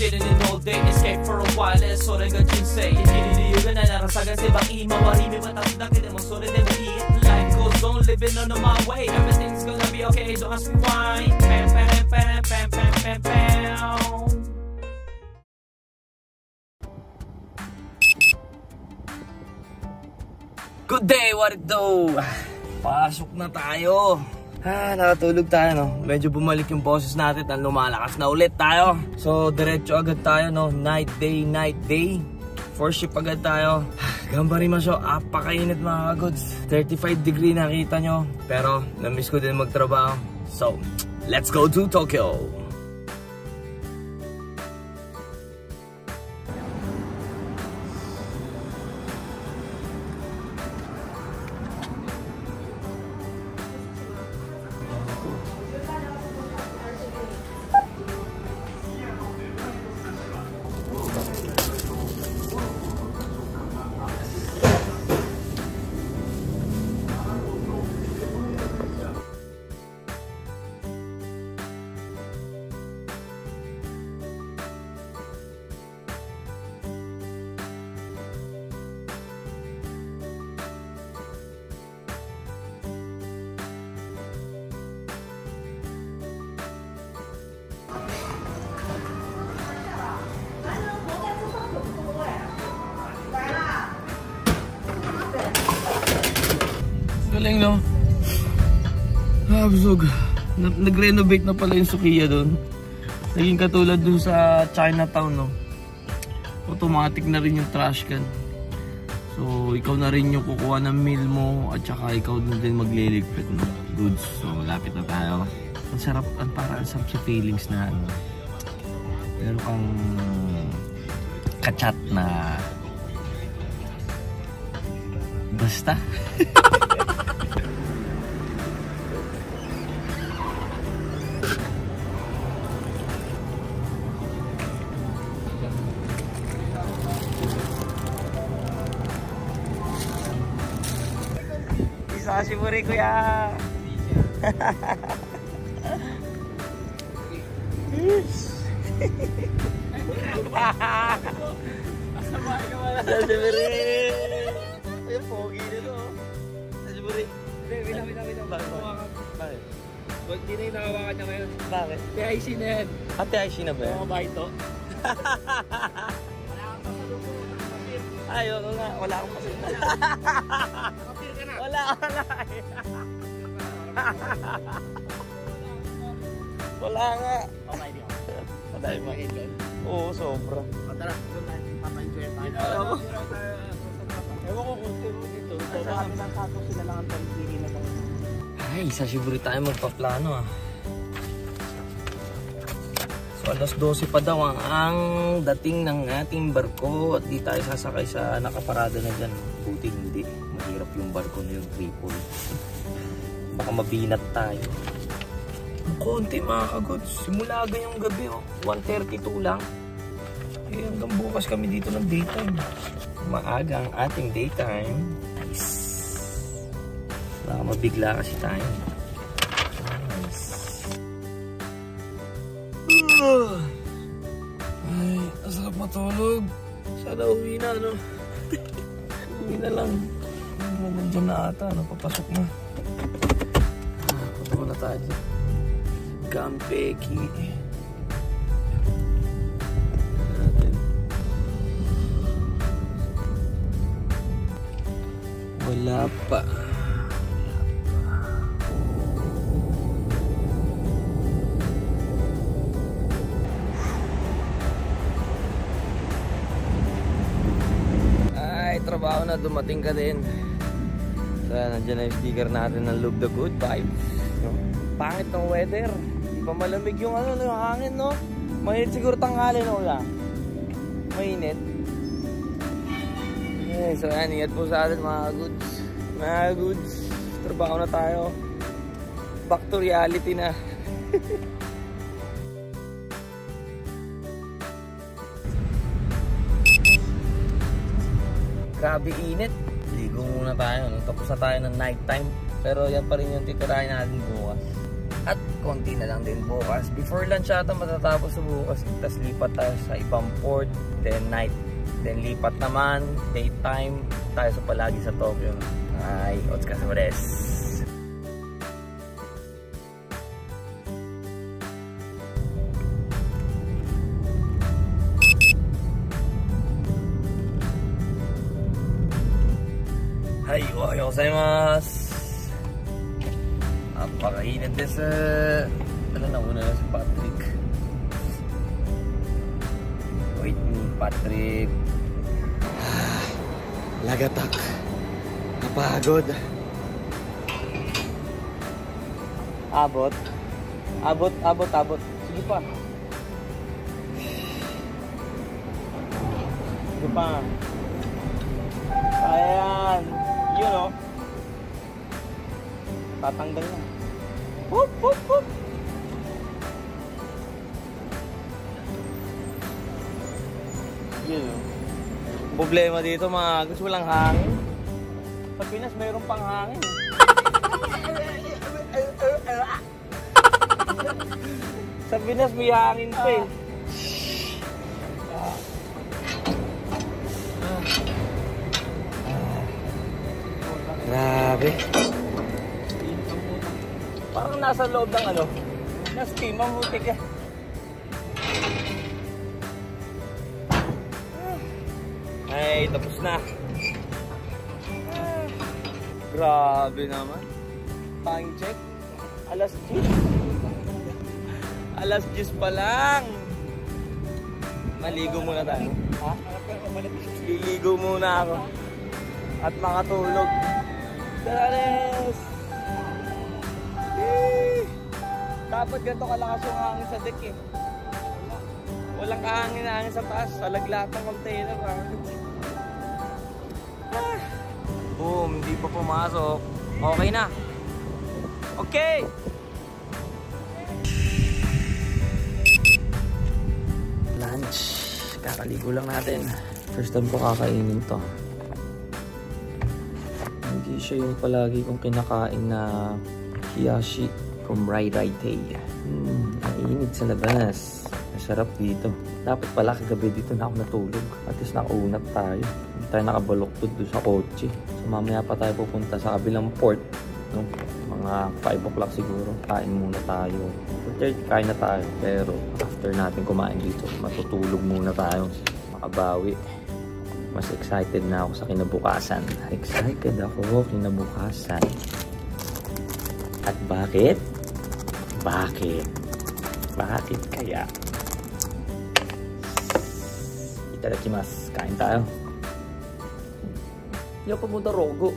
chilling in all day, escape for a while, so they got you say. Hindi na narasagan si baki, mawarimi matapos na mo, so they will eat. Life goes on, living on my way, everything's gonna be okay, don't ask me why. Pam, pam, pam, pam, pam, pam, pam. Good day, what it do? Pasok na tayo. Nakatulog tayo, no? Medyo bumalik yung boses natin at lumalakas na ulit tayo. So, diretso agad tayo, no? Night, day, night, day. First shift agad tayo. Gambari masyo, apakainit mga kagods. 35 degree nakita nyo. Pero, namiss ko din magtrabaho. So, let's go to Tokyo. Galing, no? Busog. Nag-renovate na pala yung Sukiya doon. Naging katulad doon sa Chinatown, no? Automatic na rin yung trash can. So, ikaw na rin yung kukuha ng meal mo at saka ikaw na din magliligpit ng goods. So, lapit na tayo. Ang sarap, ang sarap sa feelings na ano. Meron kang kachat na basta. Sashiburi kuya. Asabay ka wala. Sashiburi. Ay, pogi nito. Sashiburi. Wait. Bakit? Hindi na yung nakawakan niya ngayon. Bakit? Kaya IC na yan. Ate Aishi na ba yan? Mga baito. Ay, oo nga. Wala akong kasi. Kapir ka na. Wala. Wala nga. Okay, di ako. Patay mo. Oo, sobra. Tara, doon tayo. Papa-enjoy tayo. Ewan ko kung sino dito. Sa amin ang sato sila lang ang pambili na tayo. Ay, sashiburi tayo magpaplano ah. So, alas 12 pa daw ang dating ng ating barko at di tayo sasakay sa nakaparada na dyan. Buti hindi. Mahirap yung barko na yung triple. Baka mabinat tayo. Ang konti mga kagods. Simula ganyang gabi oh. 1:32 lang. Eh, hanggang bukas kami dito ng daytime. Maaga ang ating daytime. Nice. Baka mabigla kasi tayo. Nice. Ay, masarap matulog. Sana uwi na, no? Uwi na lang. Nandiyan na ata, no? Papasok na. Pasok na tayo dyan. Gampeki. Wala pa. Trabaho na, dumating ka din. So, nandiyan na yung sticker natin ng Love the Good Vibes, no? Pangit ng weather. Di pa malamig yung ano, yung hangin, no? Mainit siguro tanghali, no? Wala. Mainit. Okay, so yan, ingat po sa atin mga goods. Mga goods, trabaho na tayo. Back to reality na. Grabe init. Ligo muna tayo, no? Tapos na tayo ng night time. Pero yan pa rin yung titirahin natin bukas. At konti na lang din bukas. Before lunch ata matatapos sa bukas. Tapos lipat tayo sa ibang port. Then night. Then lipat naman. Daytime. Tayo sa palagi sa Tokyo. Ay, otsukaresama desu. Hi, ohayou gozaimasu. Napakainit din sa... Ano na una na si Patrick? Wait me, Patrick. Lagatak. Napagod. Abot. Abot. Sige pa. Sige pa. Ayan. Yun o. Tatanggal na. Whoop, whoop, whoop. Yun o. Problema dito mga gusto walang hangin. Sa Pinas mayroon pang hangin. Sa Pinas may hangin pa eh. Grabe. Parang nasa loob ng ano, na steam, mamutik eh. Ay, tapos na. Grabe naman. Time check. Alas 10. Alas 10 pa lang. Maligo muna tayo. Ha? Liligo muna ako. At makatulog. Dares! Dapat ganito kalakas yung hangin sa deck eh. Walang kahangin-hangin sa taas. Alaglat ng container. Boom, hindi pa pumasok. Okay na. Okay! Lunch. Kakaligo lang natin. First time ko kakainin to. Hindi siya yung palagi kong kinakain na hiyashi from Rai Rai Tei. Ang init sa labas. Masarap dito. Dapat pala kagabi dito na ako natulog. At least nakaunat tayo. Hindi tayo nakabaloktot doon sa kotse. So mamaya pa tayo pupunta sa kabilang port. No? Mga 5 o'clock siguro. Kain muna tayo. Okay, kain na tayo. Pero after natin kumain dito, matutulog muna tayo. Makabawi. Mas excited na ako sa kinabukasan. Excited ako kinabukasan. At bakit? Bakit? Bakit kaya? Itadakimasu. Kain tayo. Hindi ako pumunta Rogo.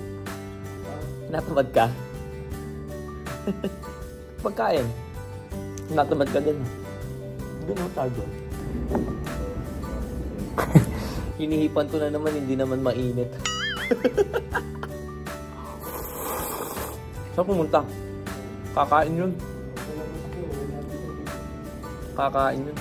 Natamad ka? Pagkain. Natamad ka din. Hindi naman tayo. Hinihipan ko na naman, hindi naman mainit. Saan pumunta? Kakain yun. Kakain yun.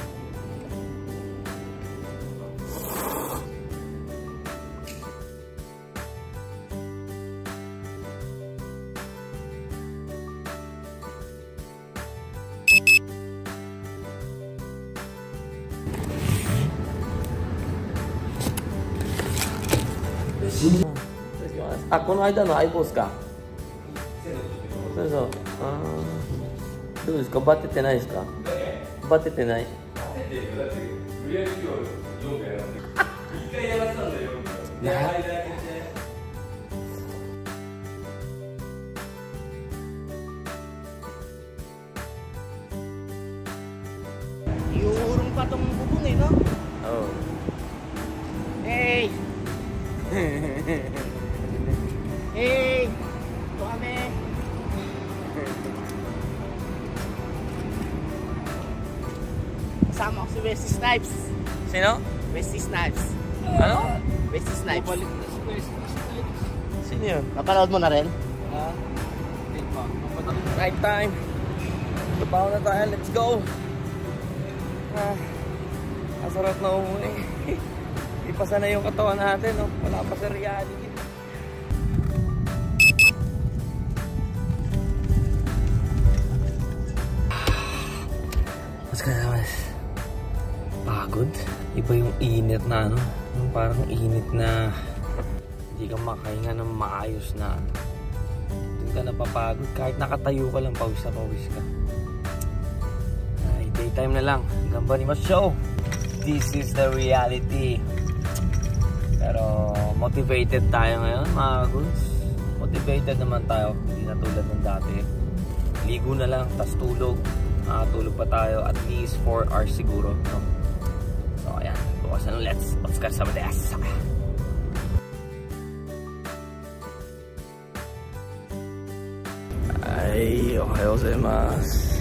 この間の相棒ですか？そうそう。どうですか？バテてないですか？バテてない。Iuurong pa tong bubong eh, no? Oh. Hey! Hey! Ito kami! Kasama ko si Wesley Snipes. Sino? Wesley Snipes. Ano? Wesley Snipes. Sino yun? Napanood mo na rin? Night time. Trabaho na tayo. Let's go. Masarap na umuwi. Ipasa na yung katawan natin. No? Wala pa sa reality. Mas kaya pagod. Iba yung init na ano. Yung parang init na hindi ka makahinga ng maayos na ano. Doon ka napapagod. Kahit nakatayo ka lang, pawis na pawis ka. Ay, daytime na lang. Gamba ni Mas Show. This is the reality. Pero motivated tayo ngayon mga goods. Motivated naman tayo. Hindi na tulad ng dati. Ligo na lang, tas tulog. Tulog pa tayo at least 4 hours siguro, no? So ayan, bukas na let's go sa Madas. Ay, ohayo gozaimasu.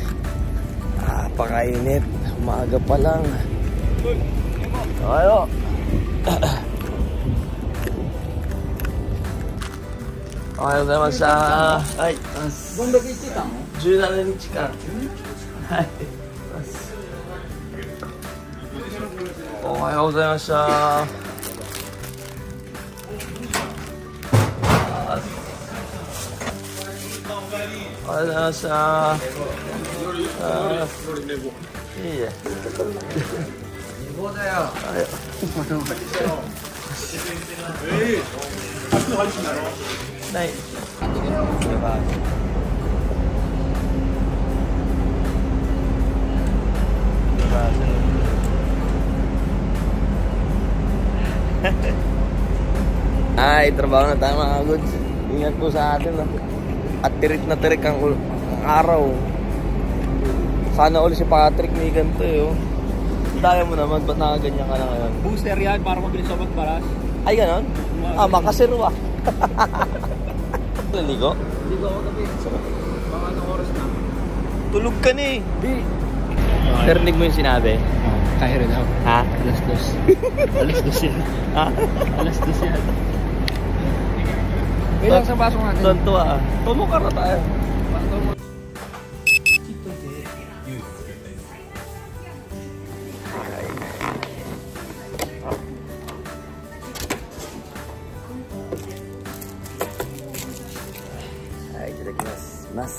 Napakainit, umaga pa lang. Ohayo. Ohayo gozaimasu. Ay, Bomba kita mo? 17日間。はい。おはようございました。おはようございました。いいえ。寝坊だよ。ない。Ay, trabaho na tayo mga goods. Ingat po sa atin, no? At tirik na tirik ang araw. Sana ulit si Patrick may ganito eh, oh. Daya mo naman, ba't nakaganyan ka na ngayon? Booster yan para mabilis ako magbaras. Ay, ganon? Makasirwa. Naligo? Ligo ako gabi. Baka anong oras na? Tulog ka na eh. Di. Narinig mo yung sinabi? Kaya rin ako. Ha? Alas 2. Alas 2 yan. Ha? Alas 2 yan. Ilang sa baso natin? Tontua. Tumukar na tayo. Ay, itadakimasu. Mas.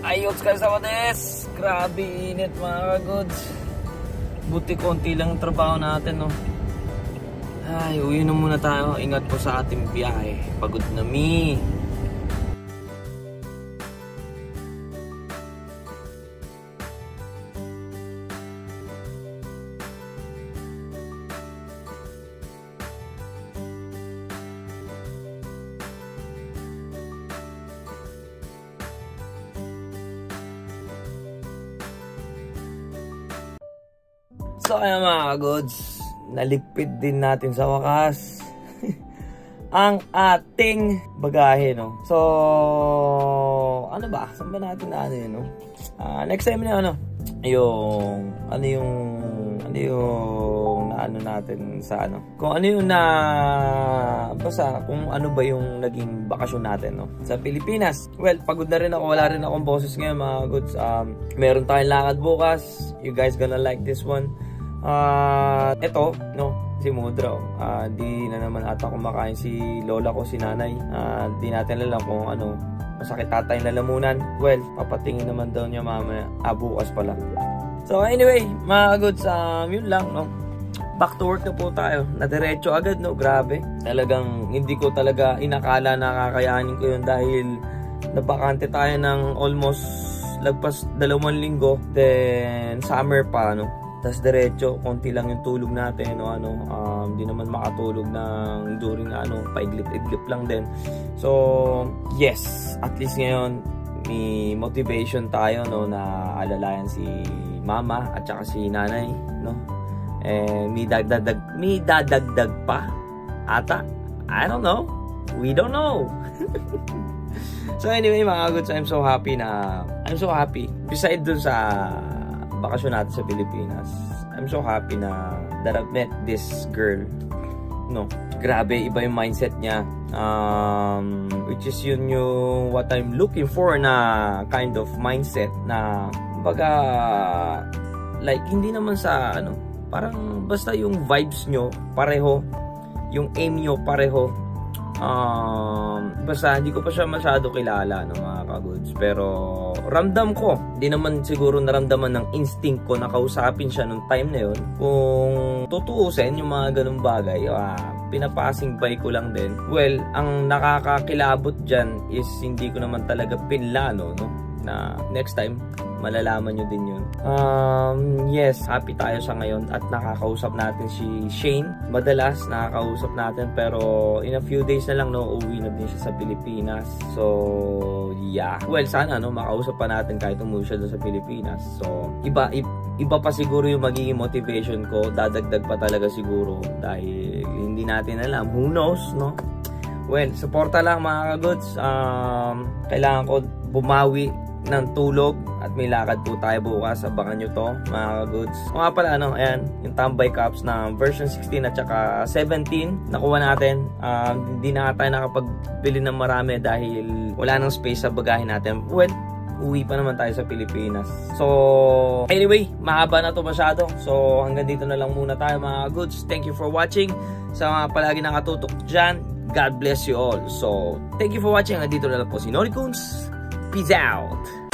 Ay, otsukare-sama desu. Grabe init mga goods. Buti konti lang ang trabaho natin, no. Ay, uwi na muna tayo. Ingat po sa ating biyahe. Pagod na mi. So kaya mga goods, naligpit din natin sa wakas ang ating bagahe, no. So ano ba? Saan ba natin na ano yun, no? Next time na ano yung ano natin sa ano. Kung ano yung basta kung ano ba yung naging bakasyon natin, no, sa Pilipinas. Well, pagod na rin ako, wala rin akong boses ngayon mga goods. Meron tayong lakad bukas. You guys gonna like this one. Ito, no, si Mudra, di na naman ata kumakain si lola ko, si nanay. Di natin alam kung ano, masakit ata yung lalamunan. Well, papatingin naman daw niya mamaya, bukas pala. So anyway, mga goods, yun lang, no. Back to work na po tayo. Nadiretso agad, no, grabe. Talagang hindi ko talaga inakala na kakayanin ko yun dahil nabakante tayo ng almost lagpas 2 linggo. Then summer pa, no. Tas diretso, konti lang yung tulog natin, no, hindi naman makatulog ng during paiglip-iglip lang din. So, yes, at least ngayon may motivation tayo, no, na alalayan si mama at saka si nanay, no. And may dadagdag pa ata. I don't know. We don't know. So anyway, mga goods, I'm so happy. Beside dun sa bakasyon natin sa Pilipinas, I'm so happy that I've met this girl, no. Grabe, iba yung mindset niya, which is yun yung what I'm looking for na kind of mindset na baga, like hindi naman sa Parang basta yung vibes nyo pareho, yung aim nyo pareho. Basta hindi ko pa siya masyado kilala, no, mga ka-goods, pero ramdam ko, di naman siguro naramdaman ng instinct ko na kausapin siya nung time na yun. Kung tutuusin yung mga ganung bagay, pinapasing by ko lang din. Well, ang nakakakilabot dyan is hindi ko naman talaga pinlano, no, na next time malalaman nyo din yun. Yes, happy tayo sa ngayon at nakakausap natin si Shane. Madalas nakakausap natin, pero in a few days na lang, no, uwi na din siya sa Pilipinas. So yeah, well, sana, no, makausap pa natin kahit umuwi siya doon sa Pilipinas. So iba pa siguro yung magiging motivation ko, dadagdag pa talaga siguro dahil hindi natin alam, who knows, no. Well, suporta lang, mga ka-goods. Kailangan ko bumawi ng tulog at may lakad po tayo bukas. Abangan nyo to, mga ka-goods. O nga pala, ano, ayan, yung Tambay Cups na version 16 at saka 17 nakuha natin. Hindi na tayo nakapagbili ng marami dahil wala nang space sa bagahe natin. Well, uwi pa naman tayo sa Pilipinas. So anyway, mahaba na to masyado. So hanggang dito na lang muna tayo, mga ka-goods. Thank you for watching. Sa mga palagi nakatutok dyan, God bless you all. So thank you for watching. Hanggang dito na lang po si Noricoons. Peace out!